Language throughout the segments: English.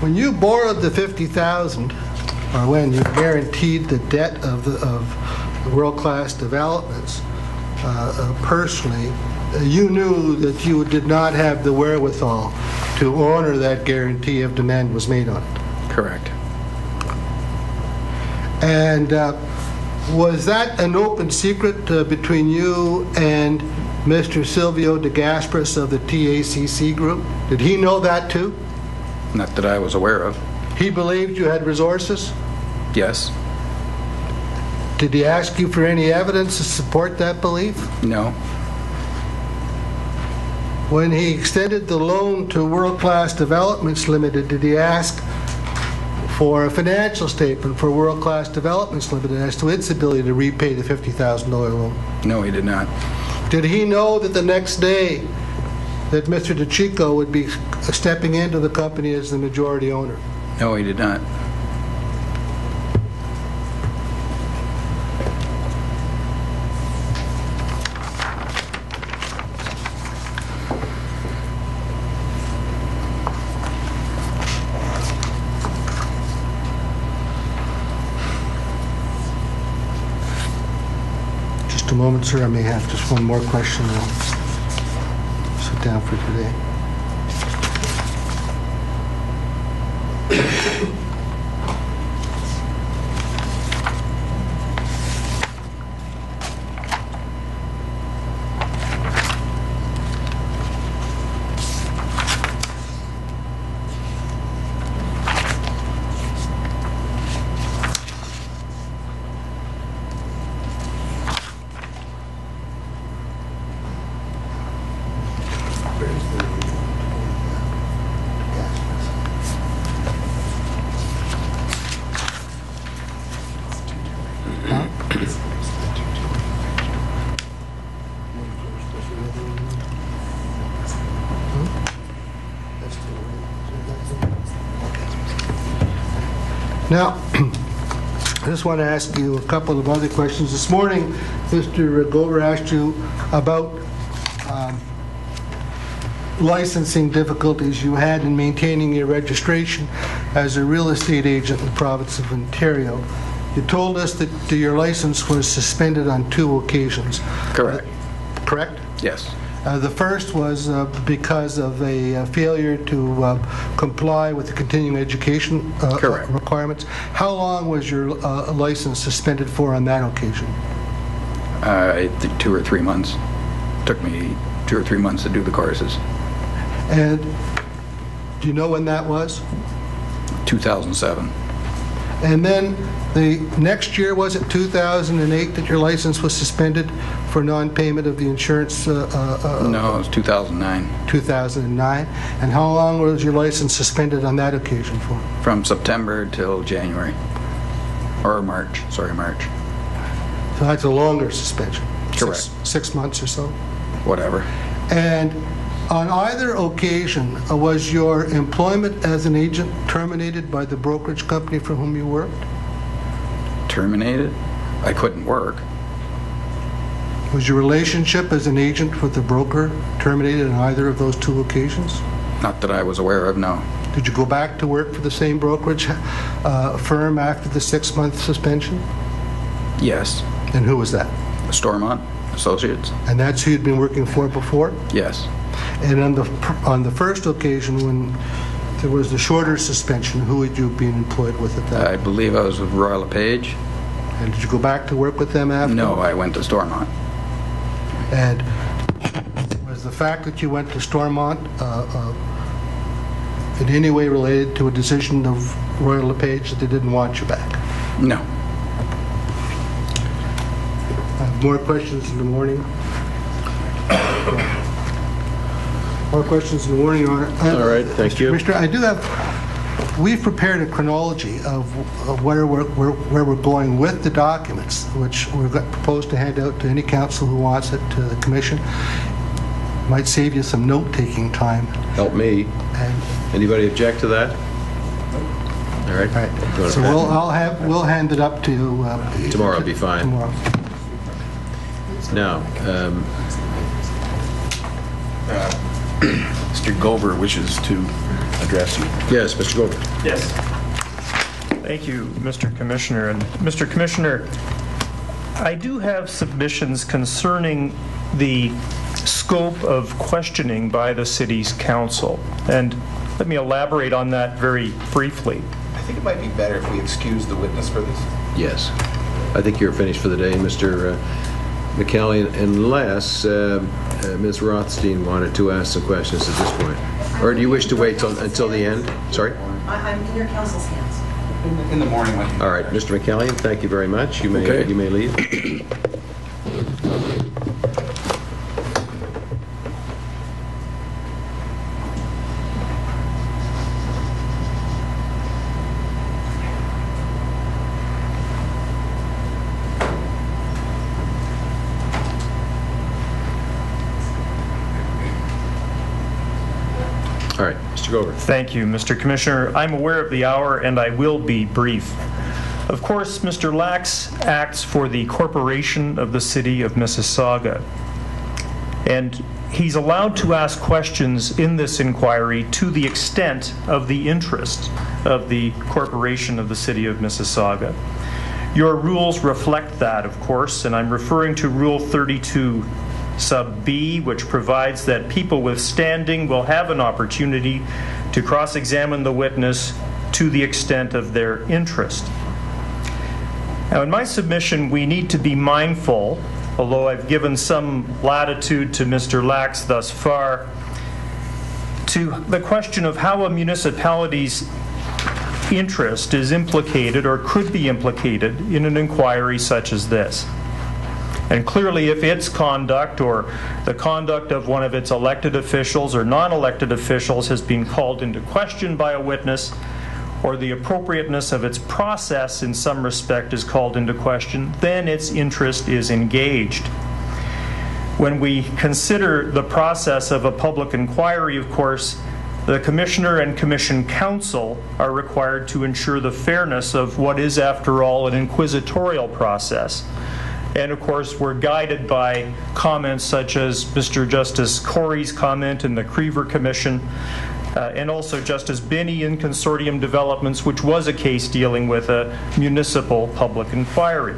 When you borrowed the $50,000, or when you guaranteed the debt of world-class developments personally, you knew that you did not have the wherewithal to honor that guarantee if demand was made on it. Correct. And was that an open secret between you and Mr. Silvio de Gasperis of the TACC group? Did he know that too? Not that I was aware of. He believed you had resources? Yes. Did he ask you for any evidence to support that belief? No. When he extended the loan to World Class Developments Limited, did he ask for a financial statement for World Class Developments Limited as to its ability to repay the $50,000 loan? No, he did not. Did he know that the next day that Mr. DeChico would be stepping into the company as the majority owner? No, he did not. Just a moment, sir. I may have just one more question. I'll sit down for today. Now, I just want to ask you a couple of other questions. This morning, Mr. Gover asked you about licensing difficulties you had in maintaining your registration as a real estate agent in the province of Ontario. You told us that your license was suspended on 2 occasions. Correct. Correct? Yes. The first was because of a failure to comply with the continuing education requirements. How long was your license suspended for on that occasion? I think 2 or 3 months. Took me 2 or 3 months to do the courses. And do you know when that was? 2007. And then the next year, was it 2008 that your license was suspended for non-payment of the insurance? No, it was 2009. 2009. And how long was your license suspended on that occasion for? From September till January. Or March. Sorry, March. So that's a longer suspension. Correct. 6 months or so. Whatever. And on either occasion, was your employment as an agent terminated by the brokerage company for whom you worked? Terminated? I couldn't work. Was your relationship as an agent with the broker terminated on either of those 2 occasions? Not that I was aware of, no. Did you go back to work for the same brokerage firm after the 6-month suspension? Yes. And who was that? Stormont Associates. And that's who you'd been working for before? Yes. And on the first occasion, when there was the shorter suspension, who had you been employed with at that? I believe I was with Royal LePage. And did you go back to work with them after? No, I went to Stormont. And was the fact that you went to Stormont in any way related to a decision of Royal LePage that they didn't want you back? No. I have more questions in the morning. More questions in the morning, Your Honor. All right, thank you. Commissioner, I do have, we've prepared a chronology of where we're going with the documents, which we've got proposed to hand out to any council who wants it to the Commission. Might save you some note-taking time. Help me. And Anybody object to that? All right. all right. So we'll hand it up to you Tomorrow will be fine. tomorrow. Now, Mr. Gover wishes to address you. Yes, Mr. Gover. Yes. Thank you, Mr. Commissioner. And Mr. Commissioner, I do have submissions concerning the scope of questioning by the city's council. And let me elaborate on that very briefly. I think it might be better if we excuse the witness for this. Yes. I think you're finished for the day, Mr. McCallion, unless Ms. Rothstein wanted to ask some questions at this point. Or do you wish to wait until the end? Sorry? I'm in your council's hands. In the morning when you... All right, Mr. McCallion, thank you very much. You may, Okay. you may leave. All right, Mr. Gover. Thank you, Mr. Commissioner. I'm aware of the hour, and I will be brief. Of course, Mr. Lax acts for the corporation of the city of Mississauga, and he's allowed to ask questions in this inquiry to the extent of the interest of the corporation of the city of Mississauga. Your rules reflect that, of course, and I'm referring to Rule 32 Sub B, which provides that people with standing will have an opportunity to cross-examine the witness to the extent of their interest. Now, in my submission, we need to be mindful, although I've given some latitude to Mr. Lax thus far, to the question of how a municipality's interest is implicated or could be implicated in an inquiry such as this. And clearly, if its conduct or the conduct of one of its elected officials or non-elected officials has been called into question by a witness, or the appropriateness of its process in some respect is called into question, then its interest is engaged. When we consider the process of a public inquiry, of course, the Commissioner and Commission Counsel are required to ensure the fairness of what is, after all, an inquisitorial process. And of course, we're guided by comments such as Mr. Justice Corey's comment in the Creever Commission, and also Justice Binney in Consortium Developments, which was a case dealing with a municipal public inquiry.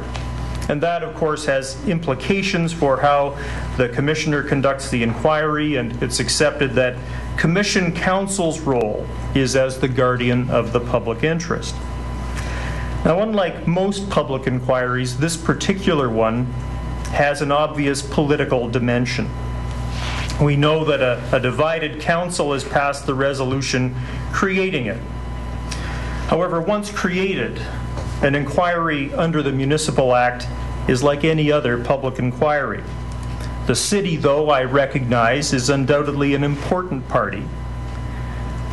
And that, of course, has implications for how the Commissioner conducts the inquiry, and it's accepted that Commission Counsel's role is as the guardian of the public interest. Now, unlike most public inquiries, this particular one has an obvious political dimension. We know that a divided council has passed the resolution creating it. However, once created, an inquiry under the Municipal Act is like any other public inquiry. The city, though, I recognize, is undoubtedly an important party.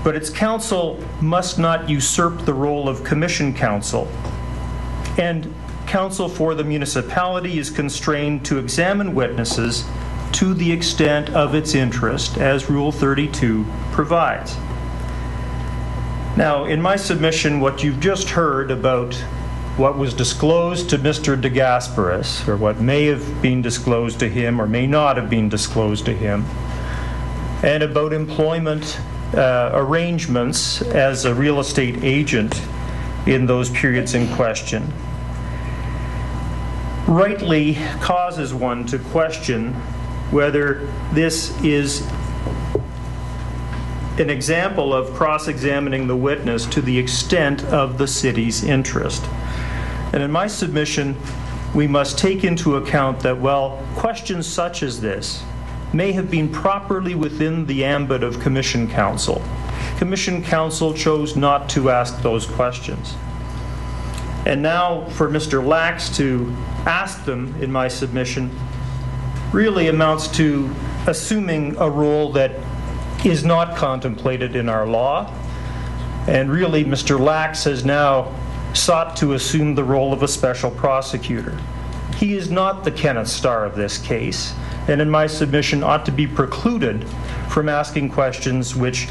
But its council must not usurp the role of commission counsel, and counsel for the municipality is constrained to examine witnesses to the extent of its interest, as Rule 32 provides. Now, in my submission, what you've just heard about what was disclosed to Mr. de Gasperis, or what may have been disclosed to him or may not have been disclosed to him, and about employment arrangements as a real estate agent in those periods in question, rightly causes one to question whether this is an example of cross-examining the witness to the extent of the city's interest. And in my submission, we must take into account that, well, questions such as this may have been properly within the ambit of Commission Counsel. Commission Counsel chose not to ask those questions. And now for Mr. Lax to ask them in my submission really amounts to assuming a role that is not contemplated in our law. And really, Mr. Lax has now sought to assume the role of a special prosecutor. He is not the Kenneth Starr of this case, and in my submission ought to be precluded from asking questions which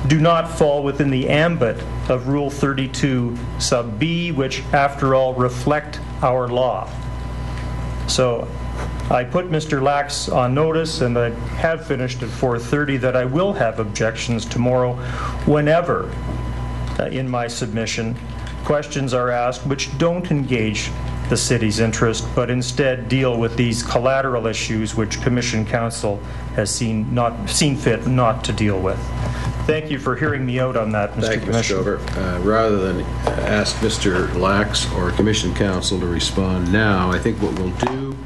do not fall within the ambit of Rule 32 Sub B, which, after all, reflect our law. So I put Mr. Lax on notice, and I have finished at 4:30, that I will have objections tomorrow whenever in my submission questions are asked which don't engage the city's interest, but instead deal with these collateral issues which Commission Council has seen fit not to deal with. Thank you for hearing me out on that, Mr. Thank you, Mr. Commissioner. Stover. Rather than ask Mr. Lax or Commission Council to respond now, I think what we'll do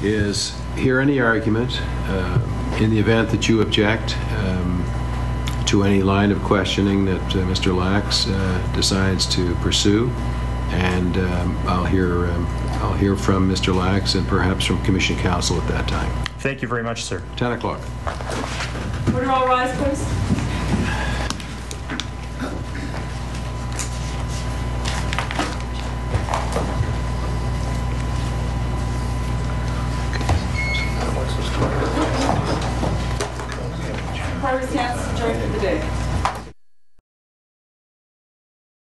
is hear any argument in the event that you object to any line of questioning that Mr. Lax decides to pursue, and I'll hear from Mr. Lax and perhaps from Commission Council at that time. Thank you very much, sir. 10 o'clock. Would you all rise, please? Private stance adjourned for the day.